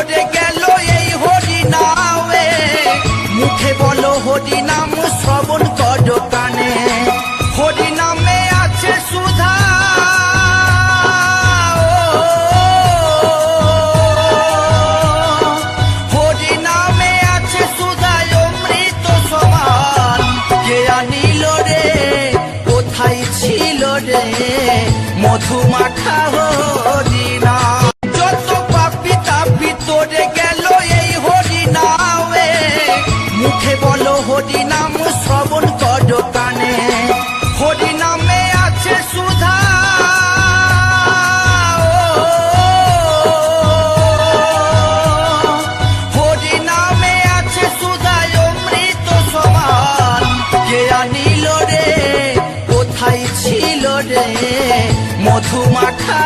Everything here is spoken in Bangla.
তোরে গেল এই হরি নামে, মুখে বলো হরি নাম শ্রবণ করো কানে। হরি নামে আছে সুধা, হরি নামে আছে সুধা অমৃত সমান। কে আনিল রে, কোথায় ছিল রে মধু মাখা হরি নাম। যত পাপি তাপি তোরে গেল এই হরি নামে, মুখে বলো হরি নাম শ্রবণ করো কানে। হরি নামে আছে সুধা, হরি নামে আছে সুধা অমৃত সমান। কে আনিল রে, কোথায় ছিল রে মধু মাখা